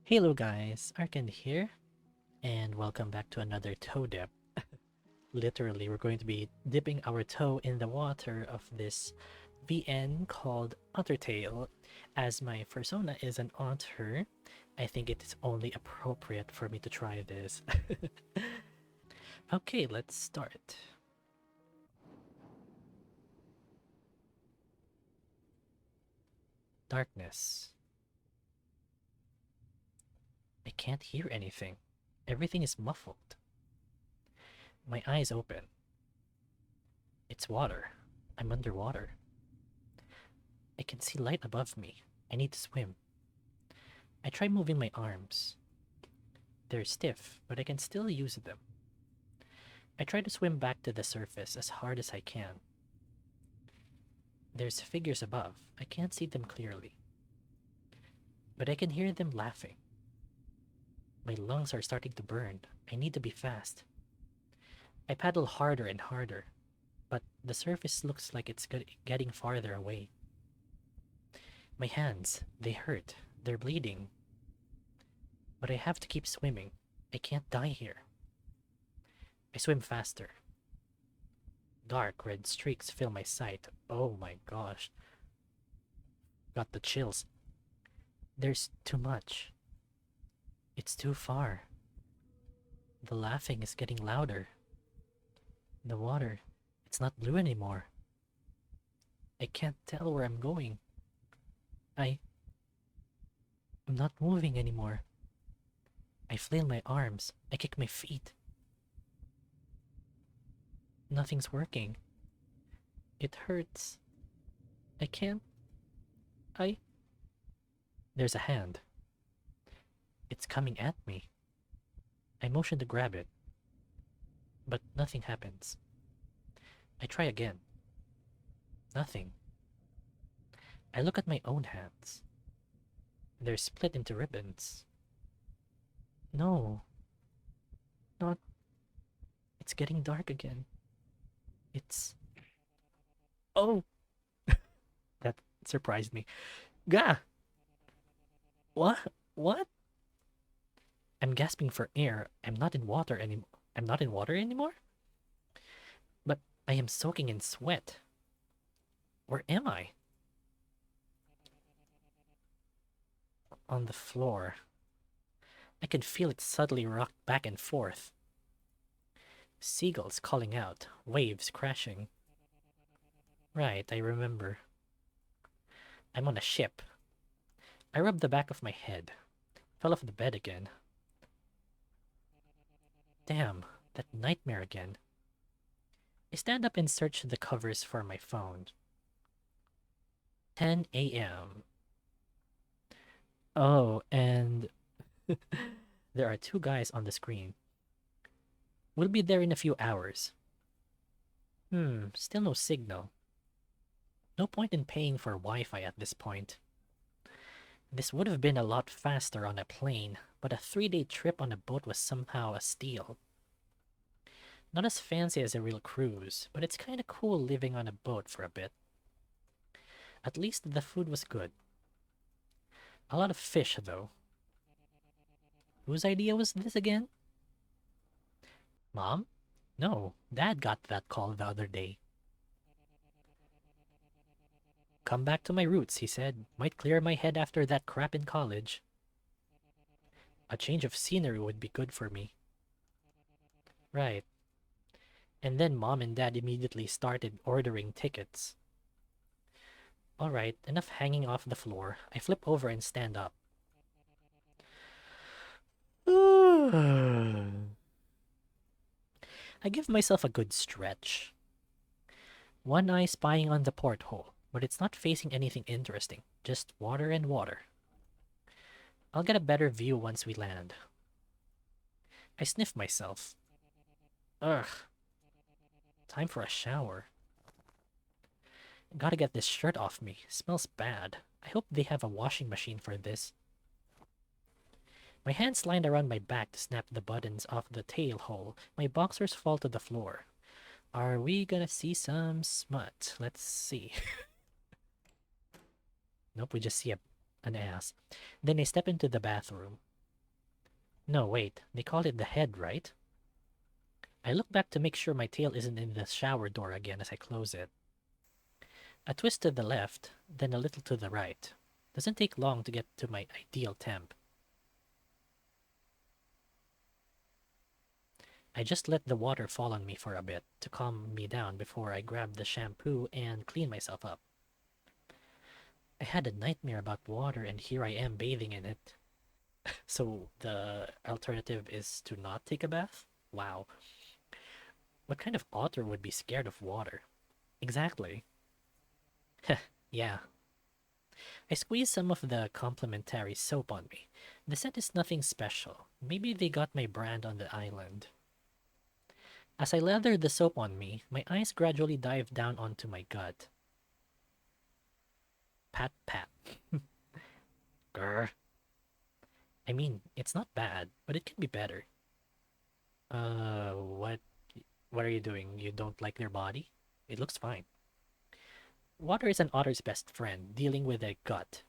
Hello guys, Arcand here, and welcome back to another toe dip. Literally, we're going to be dipping our toe in the water of this VN called Ottertail. As my persona is an otter, I think it is only appropriate for me to try this. Okay, let's start. Darkness. I can't hear anything. Everything is muffled. My eyes open. It's water. I'm underwater. I can see light above me. I need to swim. I try moving my arms. They're stiff, but I can still use them. I try to swim back to the surface as hard as I can. There's figures above. I can't see them clearly, but I can hear them laughing. My lungs are starting to burn. I need to be fast. I paddle harder and harder, but the surface looks like it's getting farther away. My hands, they hurt. They're bleeding. But I have to keep swimming. I can't die here. I swim faster. Dark red streaks fill my sight. Oh my gosh. Got the chills. There's too much. It's too far. The laughing is getting louder. The water, it's not blue anymore. I can't tell where I'm going. I'm not moving anymore. I flail my arms. I kick my feet. Nothing's working. It hurts. I can't. There's a hand. It's coming at me. I motion to grab it, but nothing happens. I try again. Nothing. I look at my own hands. They're split into ribbons. No. Not. It's getting dark again. It's. Oh! That surprised me. Gah! What? What? I'm gasping for air. I'm not in water anymore? But I am soaking in sweat. Where am I? On the floor. I can feel it suddenly rock back and forth. Seagulls calling out, waves crashing. Right, I remember. I'm on a ship. I rub the back of my head. Fell off the bed again. Damn, that nightmare again. I stand up and search the covers for my phone. 10 a.m. Oh, and there are two guys on the screen. We'll be there in a few hours. Still no signal. No point in paying for Wi-Fi at this point. This would have been a lot faster on a plane, but a 3-day trip on a boat was somehow a steal. Not as fancy as a real cruise, but it's kinda cool living on a boat for a bit. At least the food was good. A lot of fish, though. Whose idea was this again? Mom? No, Dad got that call the other day. Come back to my roots, he said. Might clear my head after that crap in college. A change of scenery would be good for me. Right. And then Mom and Dad immediately started ordering tickets. Alright, enough hanging off the floor. I flip over and stand up. I give myself a good stretch. One eye spying on the porthole, but it's not facing anything interesting. Just water and water. I'll get a better view once we land. I sniff myself. Ugh. Time for a shower. Gotta get this shirt off me. Smells bad. I hope they have a washing machine for this. My hands lined around my back to snap the buttons off the tail hole. My boxers fall to the floor. Are we gonna see some smut? Let's see. Nope, we just see an ass. Then I step into the bathroom. No, wait, they call it the head, right? I look back to make sure my tail isn't in the shower door again as I close it. A twist to the left, then a little to the right. Doesn't take long to get to my ideal temp. I just let the water fall on me for a bit to calm me down before I grab the shampoo and clean myself up. I had a nightmare about water and here I am bathing in it. So the alternative is to not take a bath? Wow. What kind of otter would be scared of water? Exactly. Yeah. I squeezed some of the complimentary soap on me. The scent is nothing special. Maybe they got my brand on the island. As I lathered the soap on me, my eyes gradually dived down onto my gut. Pat pat. Grr. I mean, it's not bad, but it can be better. What are you doing? You don't like their body? It looks fine. Water is an otter's best friend, dealing with a gut.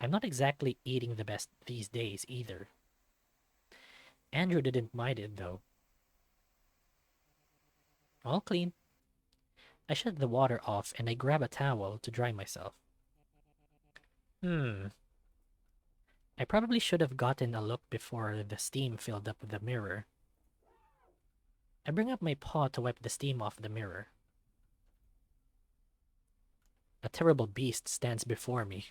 I'm not exactly eating the best these days either. Andrew didn't mind it though. All clean. I shut the water off and I grab a towel to dry myself. I probably should have gotten a look before the steam filled up the mirror. I bring up my paw to wipe the steam off the mirror. A terrible beast stands before me.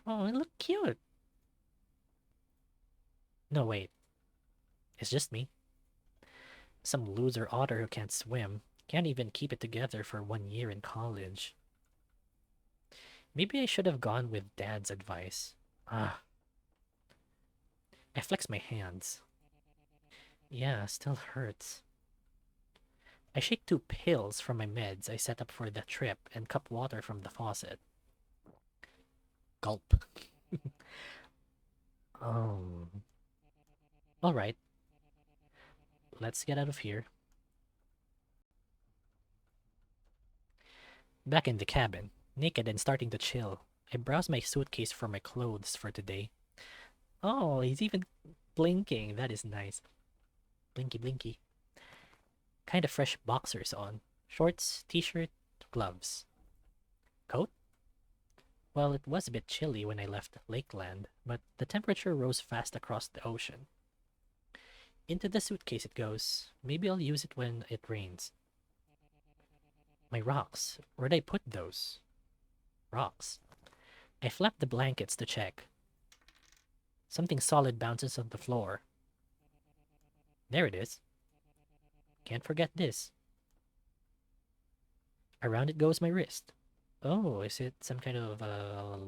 Oh, it look cute. No, wait. It's just me. Some loser otter who can't swim. Can't even keep it together for 1 year in college. Maybe I should have gone with Dad's advice. Ah. I flex my hands. Yeah, still hurts. I shake 2 pills from my meds I set up for the trip and cup water from the faucet. Gulp. Oh. Alright. Let's get out of here. Back in the cabin, naked and starting to chill, I browse my suitcase for my clothes for today. Oh, he's even blinking. That is nice. Blinky blinky. Kind of fresh boxers on. Shorts, t-shirt, gloves. Coat? Well, it was a bit chilly when I left Lakeland, but the temperature rose fast across the ocean. Into the suitcase it goes. Maybe I'll use it when it rains. My rocks. Where'd I put those? Rocks. I flap the blankets to check. Something solid bounces on the floor. There it is. Can't forget this. Around it goes my wrist. Oh, is it some kind of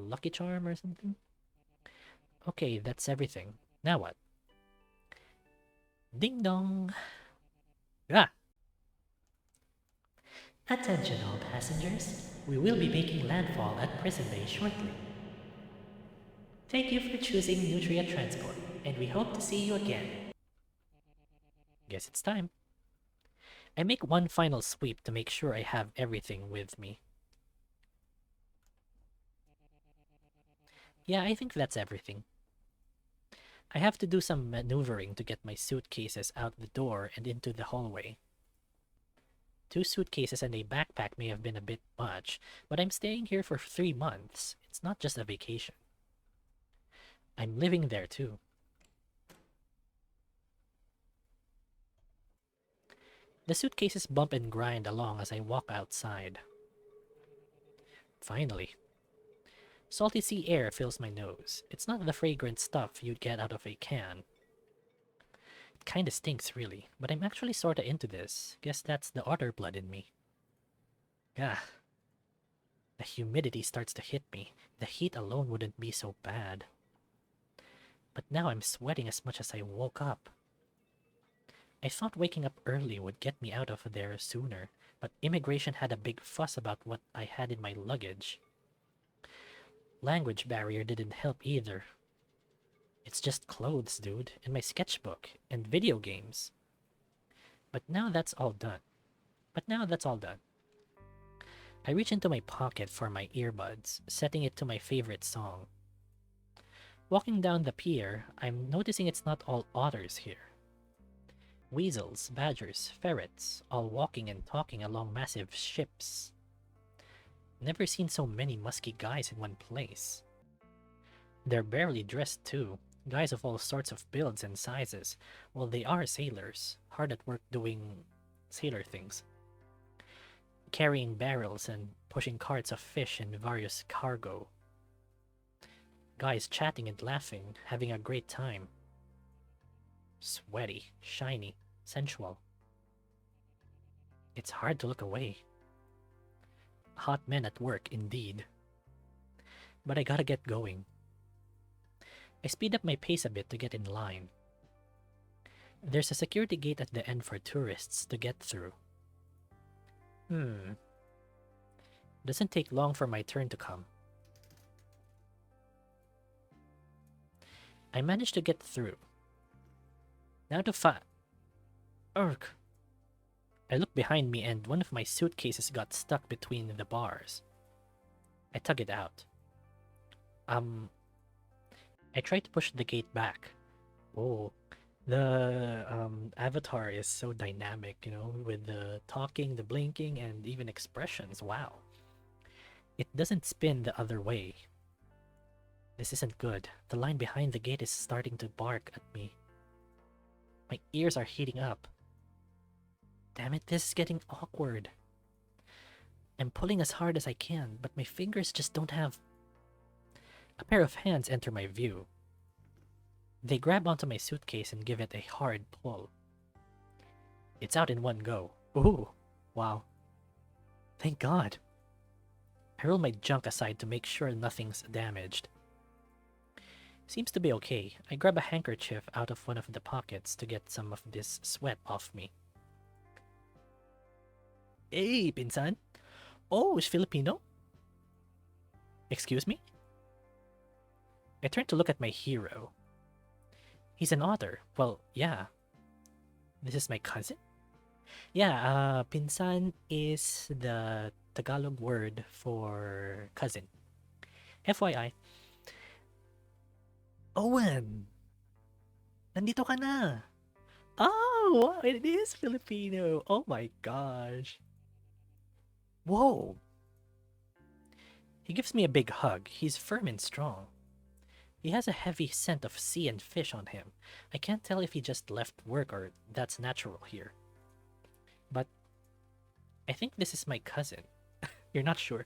lucky charm or something? Okay, that's everything. Now what? Ding dong! Ah! Attention all passengers. We will be making landfall at Prison Bay shortly. Thank you for choosing Nutria Transport, and we hope to see you again. Guess it's time. I make one final sweep to make sure I have everything with me. Yeah, I think that's everything. I have to do some maneuvering to get my suitcases out the door and into the hallway. 2 suitcases and a backpack may have been a bit much, but I'm staying here for 3 months. It's not just a vacation. I'm living there too. The suitcases bump and grind along as I walk outside. Finally. Salty sea air fills my nose. It's not the fragrant stuff you'd get out of a can. It kinda stinks really, but I'm actually sorta into this. Guess that's the otter blood in me. Ah. The humidity starts to hit me. The heat alone wouldn't be so bad. But now I'm sweating as much as I woke up. I thought waking up early would get me out of there sooner, but immigration had a big fuss about what I had in my luggage. Language barrier didn't help either. It's just clothes, dude, and my sketchbook, and video games. But now that's all done. I reach into my pocket for my earbuds, setting it to my favorite song. Walking down the pier, I'm noticing it's not all otters here. Weasels, badgers, ferrets, all walking and talking along massive ships. Never seen so many musky guys in one place. They're barely dressed too, guys of all sorts of builds and sizes. Well, they are sailors, hard at work doing sailor things. Carrying barrels and pushing carts of fish and various cargo. Guys chatting and laughing, having a great time. Sweaty, shiny, sensual. It's hard to look away. Hot men at work, indeed. But I gotta get going. I speed up my pace a bit to get in line. There's a security gate at the end for tourists to get through. Doesn't take long for my turn to come. I managed to get through. Now to Urk. I look behind me and one of my suitcases got stuck between the bars. I tug it out. I try to push the gate back. Oh, the avatar is so dynamic, you know, with the talking, the blinking, and even expressions. Wow. It doesn't spin the other way. This isn't good. The line behind the gate is starting to bark at me. My ears are heating up. Damn it, this is getting awkward. I'm pulling as hard as I can, but my fingers just don't have... A pair of hands enter my view. They grab onto my suitcase and give it a hard pull. It's out in one go. Ooh, wow. Thank God. I roll my junk aside to make sure nothing's damaged. Seems to be okay. I grab a handkerchief out of one of the pockets to get some of this sweat off me. Hey, pinsan. Oh, is Filipino? Excuse me? I turn to look at my hero. He's an otter. Well, yeah. This is my cousin? Yeah, pinsan is the Tagalog word for cousin. FYI. Owen! Nandito ka na! Oh, it is Filipino! Oh my gosh! Whoa! He gives me a big hug. He's firm and strong. He has a heavy scent of sea and fish on him. I can't tell if he just left work or that's natural here. But I think this is my cousin. You're not sure.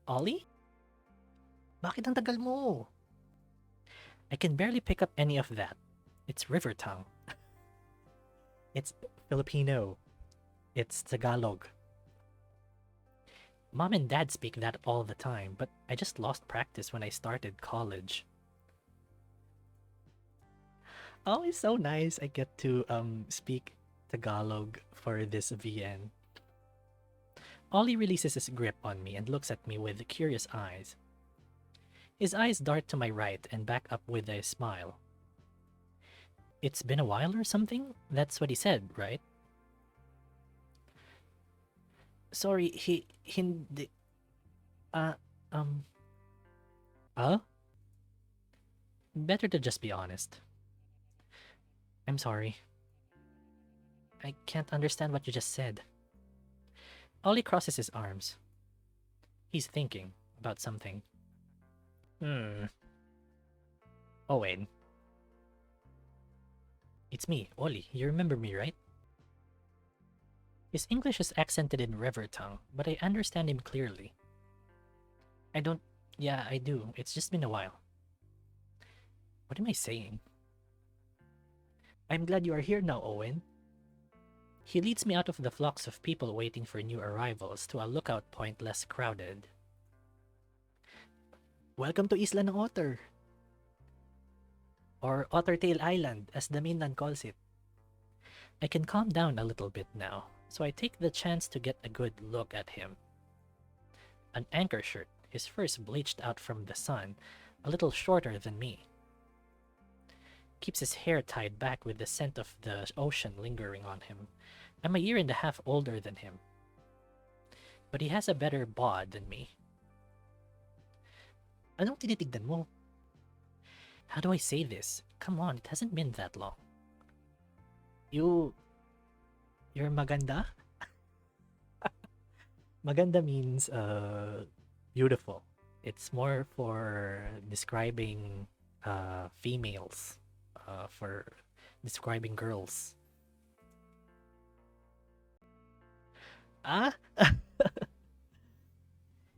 Ollie? Bakit ang tagal mo? I can barely pick up any of that. It's river tongue. It's Filipino. It's Tagalog. Mom and Dad speak that all the time, but I just lost practice when I started college. Oh, it's so nice I get to speak Tagalog for this VN. Ollie releases his grip on me and looks at me with curious eyes. His eyes dart to my right and back up with a smile. It's been a while or something? That's what he said, right? Sorry, hindi... Better to just be honest. I'm sorry. I can't understand what you just said. Ollie crosses his arms. He's thinking about something. Owen. It's me, Ollie. You remember me, right? His English is accented in river tongue, but I understand him clearly. Yeah, I do. It's just been a while. What am I saying? I'm glad you are here now, Owen. He leads me out of the flocks of people waiting for new arrivals to a lookout point less crowded. Welcome to Isla ng Otter. Or Ottertail Island, as the mainland calls it. I can calm down a little bit now, so I take the chance to get a good look at him. An anchor shirt, his furs bleached out from the sun, a little shorter than me. Keeps his hair tied back with the scent of the ocean lingering on him. I'm a year and a half older than him. But he has a better bod than me. Anong tinitignan mo? How do I say this? Come on, it hasn't been that long. You're maganda? Maganda means beautiful. It's more for describing females, for describing girls. Ah?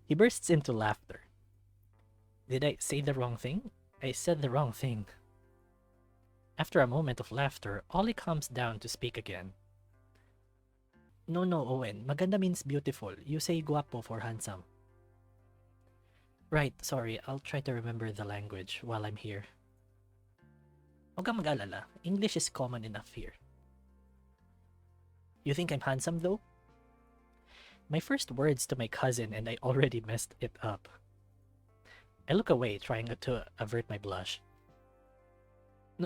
He bursts into laughter. Did I say the wrong thing? I said the wrong thing. After a moment of laughter, Ollie comes down to speak again. No, Owen. Maganda means beautiful. You say guapo for handsome. Right, sorry. I'll try to remember the language while I'm here. Huwag kang mag-alala. English is common enough here. You think I'm handsome though? My first words to my cousin and I already messed it up. I look away, trying to avert my blush.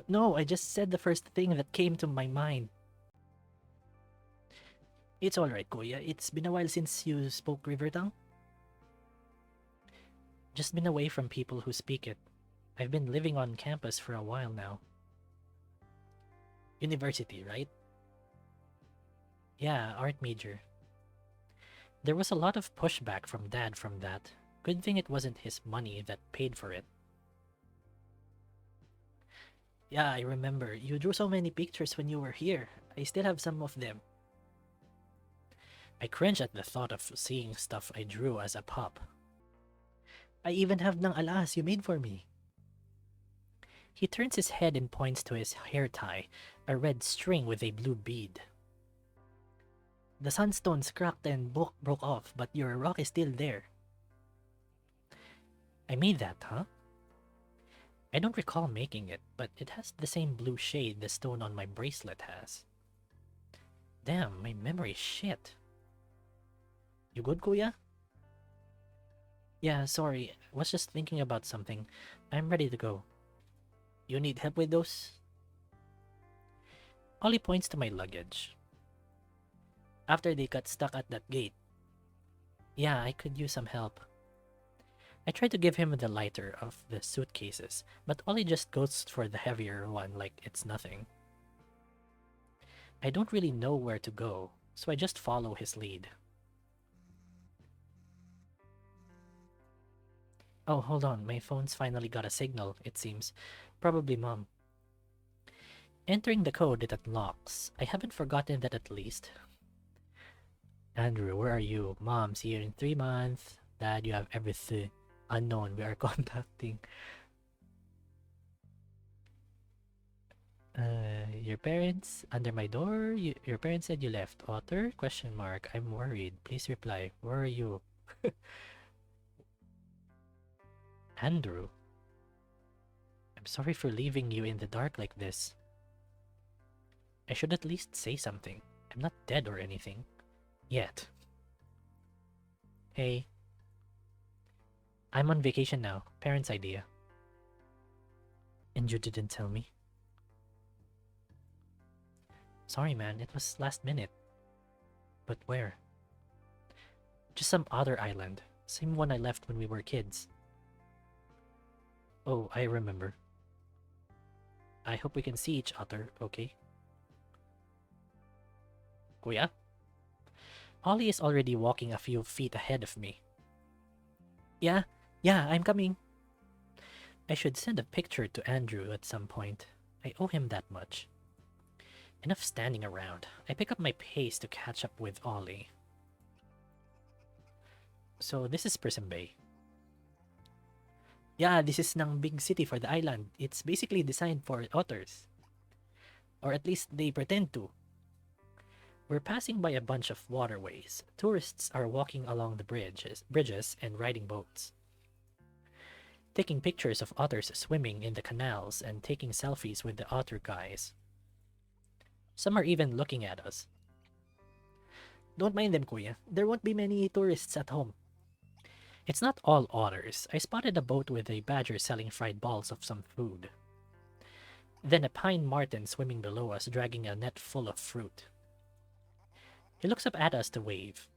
No, I just said the first thing that came to my mind. It's alright, Kuya. It's been a while since you spoke River Tongue. Just been away from people who speak it. I've been living on campus for a while now. University, right? Yeah, art major. There was a lot of pushback from Dad from that. Good thing it wasn't his money that paid for it. Yeah, I remember. You drew so many pictures when you were here. I still have some of them. I cringe at the thought of seeing stuff I drew as a pup. I even have ng alas you made for me. He turns his head and points to his hair tie, a red string with a blue bead. The sunstones cracked and broke off, but your rock is still there. I made that, huh? I don't recall making it, but it has the same blue shade the stone on my bracelet has. Damn, my memory's shit. You good, Kuya? Yeah, sorry. I was just thinking about something. I'm ready to go. You need help with those? Ollie points to my luggage. After they got stuck at that gate. Yeah, I could use some help. I try to give him the lighter of the suitcases, but Ollie just goes for the heavier one like it's nothing. I don't really know where to go, so I just follow his lead. Oh, hold on, my phone's finally got a signal, it seems. Probably Mom. Entering the code, it unlocks. I haven't forgotten that at least. Andrew, where are you? Mom's here in 3 months. Dad, you have everything. Unknown, we are contacting. Your parents under my door? Your parents said you left. Otter? Question mark. I'm worried. Please reply. Where are you? Andrew. I'm sorry for leaving you in the dark like this. I should at least say something. I'm not dead or anything. Yet. Hey. I'm on vacation now. Parents' idea. And you didn't tell me? Sorry, man. It was last minute. But where? Just some other island. Same one I left when we were kids. Oh, I remember. I hope we can see each other, okay? Kuya? Ollie is already walking a few feet ahead of me. Yeah, I'm coming. I should send a picture to Andrew at some point. I owe him that much. Enough standing around. I pick up my pace to catch up with Ollie. So this is Prison Bay. Yeah, this is ng big city for the island. It's basically designed for otters. Or at least they pretend to. We're passing by a bunch of waterways. Tourists are walking along the bridges and riding boats. Taking pictures of otters swimming in the canals and taking selfies with the otter guys. Some are even looking at us. Don't mind them, Kuya. There won't be many tourists at home. It's not all otters. I spotted a boat with a badger selling fried balls of some food. Then a pine marten swimming below us, dragging a net full of fruit. He looks up at us to wave.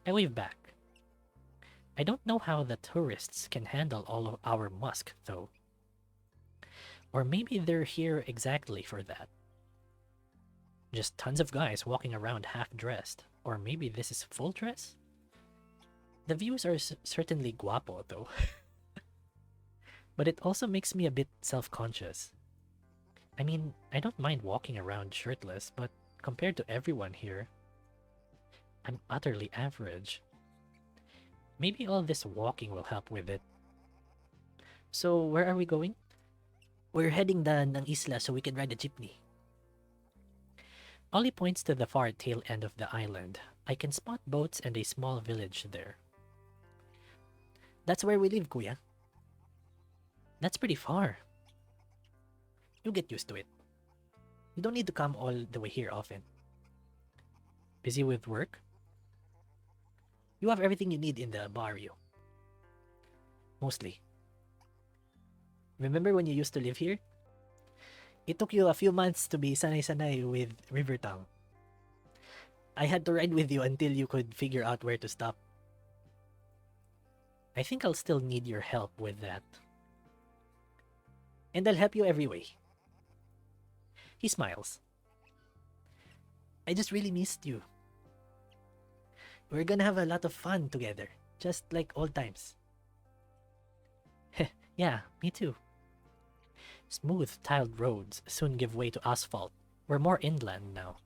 I wave back. I don't know how the tourists can handle all of our musk, though. Or maybe they're here exactly for that. Just tons of guys walking around half-dressed. Or maybe this is full dress? The views are certainly guapo, though. But it also makes me a bit self-conscious. I mean, I don't mind walking around shirtless, but compared to everyone here, I'm utterly average. Maybe all this walking will help with it. So, where are we going? We're heading ng isla so we can ride a jeepney. Ollie points to the far tail end of the island. I can spot boats and a small village there. That's where we live, kuya. That's pretty far. You'll get used to it. You don't need to come all the way here often. Busy with work? You have everything you need in the barrio. Mostly. Remember when you used to live here? It took you a few months to be sanay-sanay with Rivertown. I had to ride with you until you could figure out where to stop. I think I'll still need your help with that. And I'll help you every way. He smiles. I just really missed you. We're gonna have a lot of fun together, just like old times. Yeah, me too. Smooth, tiled roads soon give way to asphalt. We're more inland now.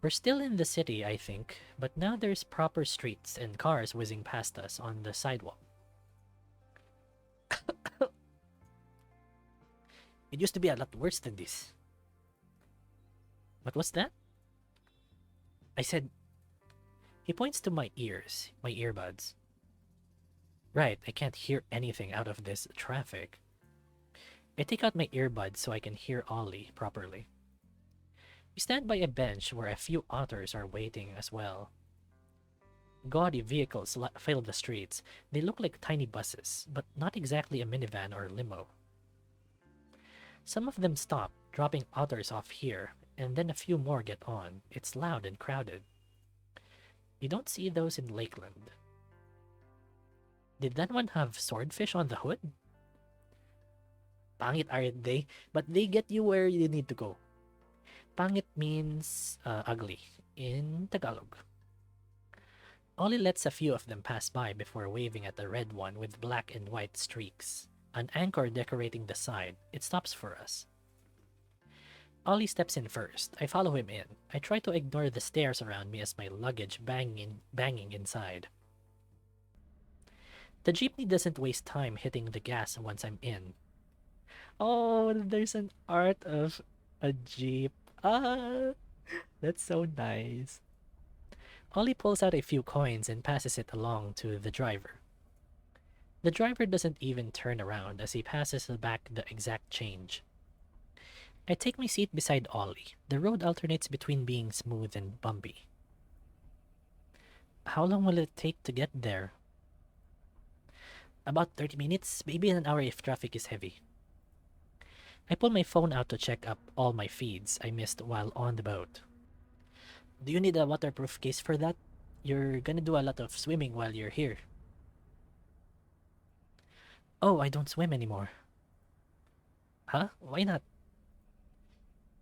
We're still in the city, I think, but now there's proper streets and cars whizzing past us on the sidewalk. It used to be a lot worse than this. What was that? I said... He points to my ears, my earbuds. Right, I can't hear anything out of this traffic. I take out my earbuds so I can hear Ollie properly. We stand by a bench where a few otters are waiting as well. Gaudy vehicles fill the streets. They look like tiny buses, but not exactly a minivan or limo. Some of them stop, dropping otters off here, and then a few more get on. It's loud and crowded. You don't see those in Lakeland. Did that one have swordfish on the hood? Pangit aren't they? But they get you where you need to go. Pangit means ugly in Tagalog. Ollie lets a few of them pass by before waving at the red one with black and white streaks. An anchor decorating the side. It stops for us. Ollie steps in first. I follow him in. I try to ignore the stares around me as my luggage banging inside. The jeepney doesn't waste time hitting the gas once I'm in. Oh, there's an art of a jeep. Ah, that's so nice. Ollie pulls out a few coins and passes it along to the driver. The driver doesn't even turn around as he passes back the exact change. I take my seat beside Ollie. The road alternates between being smooth and bumpy. How long will it take to get there? About 30 minutes, maybe an hour if traffic is heavy. I pull my phone out to check up all my feeds I missed while on the boat. Do you need a waterproof case for that? You're gonna do a lot of swimming while you're here. Oh, I don't swim anymore. Huh? Why not?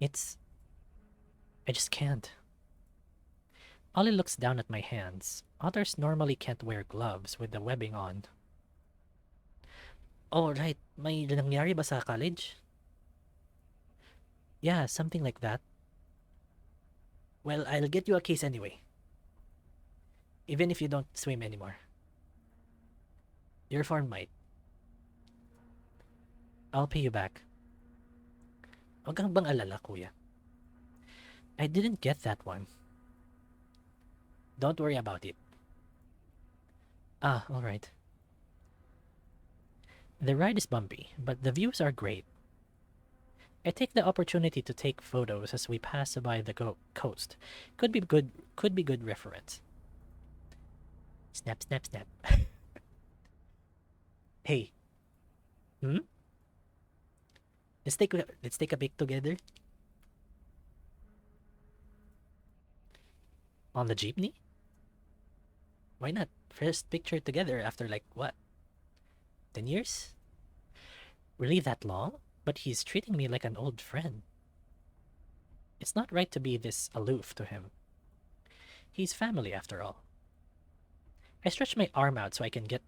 I just can't. Ollie looks down at my hands. Otters normally can't wear gloves with the webbing on. Oh, right. May nangyari ba sa college? Yeah, something like that. Well, I'll get you a case anyway. Even if you don't swim anymore. Your phone might. I'll pay you back. Huwag kang bang alala, kuya. I didn't get that one. Don't worry about it. Ah, alright. The ride is bumpy, but the views are great. I take the opportunity to take photos as we pass by the coast. Could be good reference. Snap, snap, snap. Hey. Let's take a pic together. On the jeepney? Why not? first picture together after like what? 10 years? Really that long? But he's treating me like an old friend. It's not right to be this aloof to him. He's family after all. I stretch my arm out so I can get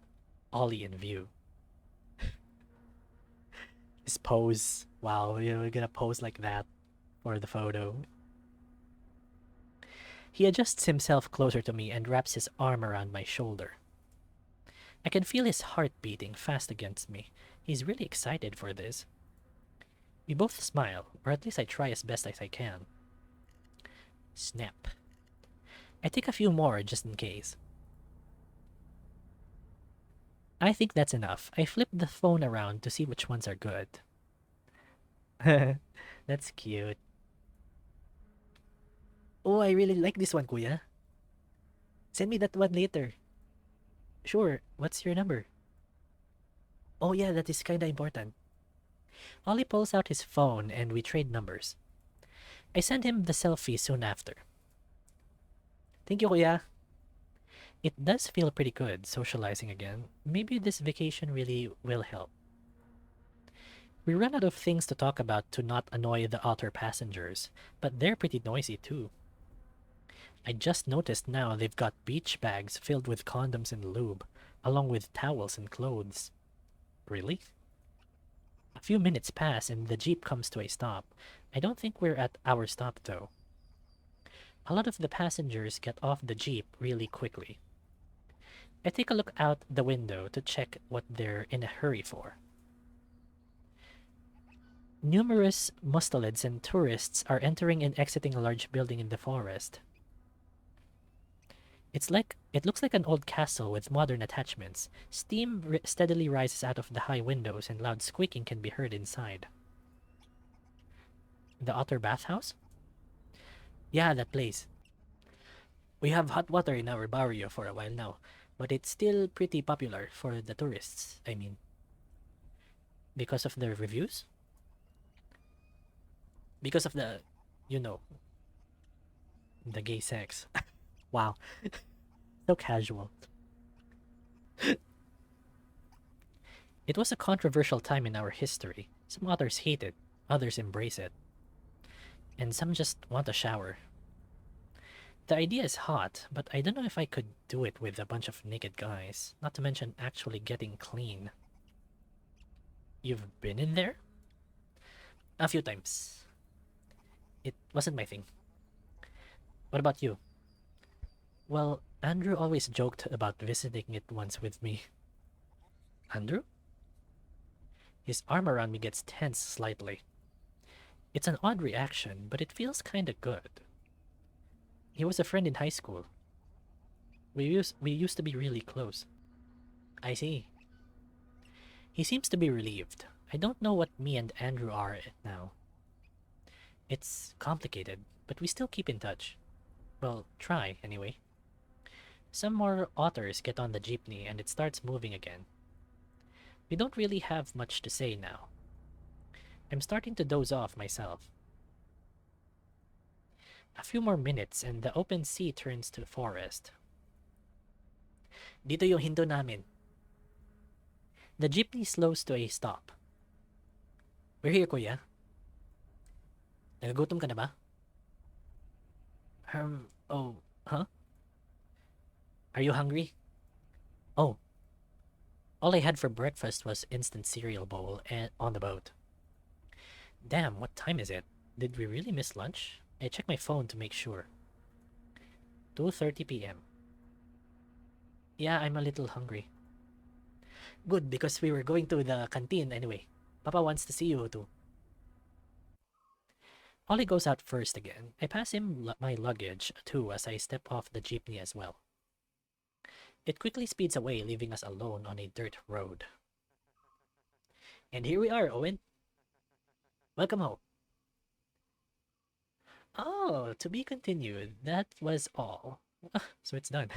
Ollie in view. His pose. Wow, you're gonna pose like that for the photo. He adjusts himself closer to me and wraps his arm around my shoulder. I can feel his heart beating fast against me. He's really excited for this. We both smile, or at least I try as best as I can. Snap. I take a few more just in case. I think that's enough. I flip the phone around to see which ones are good. That's cute. Oh, I really like this one, kuya. Send me that one later. Sure, what's your number? Oh yeah, that is kinda important. Ollie pulls out his phone and we trade numbers. I send him the selfie soon after. Thank you, kuya. It does feel pretty good socializing again. Maybe this vacation really will help. We run out of things to talk about to not annoy the Otter passengers, but they're pretty noisy too. I just noticed now they've got beach bags filled with condoms and lube, along with towels and clothes. Really? A few minutes pass and the jeep comes to a stop. I don't think we're at our stop though. A lot of the passengers get off the jeep really quickly. I take a look out the window to check what they're in a hurry for. Numerous mustelids and tourists are entering and exiting a large building in the forest. It looks like an old castle with modern attachments. Steam steadily rises out of the high windows and loud squeaking can be heard inside. The Otter bathhouse? Yeah, that place. We have hot water in our barrio for a while now, but it's still pretty popular for the tourists, I mean. Because of the reviews? Because of the, you know, the gay sex. Wow. So casual. It was a controversial time in our history. Some otters hate it, others embrace it. And some just want a shower. The idea is hot, but I don't know if I could do it with a bunch of naked guys, not to mention actually getting clean. You've been in there? A few times. It wasn't my thing. What about you? Well, Andrew always joked about visiting it once with me. Andrew? His arm around me gets tense slightly. It's an odd reaction, but it feels kinda good. He was a friend in high school. We used to be really close. I see. He seems to be relieved. I don't know what me and Andrew are now. It's complicated, but we still keep in touch. Well, try, anyway. Some more otters get on the jeepney and it starts moving again. We don't really have much to say now. I'm starting to doze off myself. A few more minutes and the open sea turns to forest. Dito yung hinto namin. The jeepney slows to a stop. We're here, kuya. Nagagutom ka na ba? Oh, huh? Are you hungry? Oh. All I had for breakfast was instant cereal bowl and on the boat. Damn, what time is it? Did we really miss lunch? I checked my phone to make sure. 2:30 p.m. Yeah, I'm a little hungry. Good, because we were going to the canteen anyway. Papa wants to see you too. Ollie goes out first again. I pass him my luggage too as I step off the jeepney as well. It quickly speeds away, leaving us alone on a dirt road. And here we are, Owen. Welcome home. Oh, to be continued. That was all. So it's done.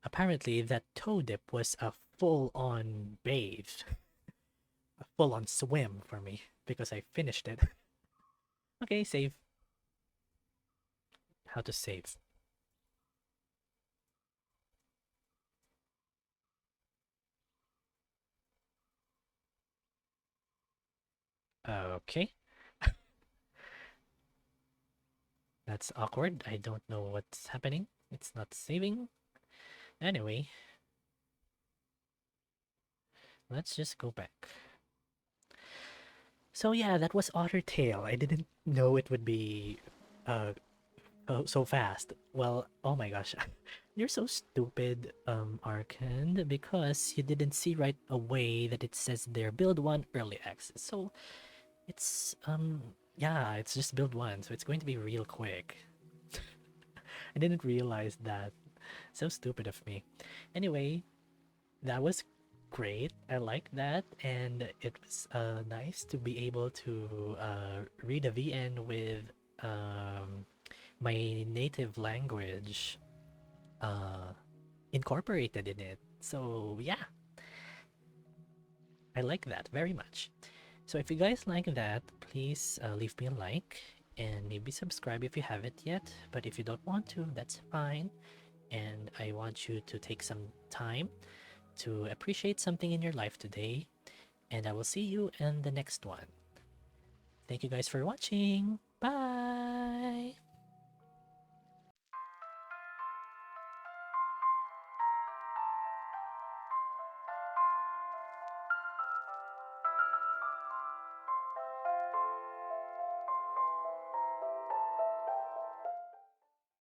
Apparently that toe dip was a full-on bathe. A full-on swim for me because I finished it. Okay, save. How to save? Okay. That's awkward. I don't know what's happening. It's not saving. Anyway, let's just go back. So yeah, that was Otter Tail. I didn't know it would be uh so fast. Well, oh my gosh. You're so stupid, Arcand, because you didn't see right away that it says there build one early access. So it's yeah, it's just build one, so it's going to be real quick. I didn't realize that. So stupid of me. Anyway, that was great. I like that, and it was nice to be able to read a VN with my native language uh, incorporated in it. So yeah, I like that very much. So if you guys like that, please leave me a like and maybe subscribe if you haven't yet. But if you don't want to, that's fine. And I want you to take some time to appreciate something in your life today. And I will see you in the next one. Thank you guys for watching. Bye!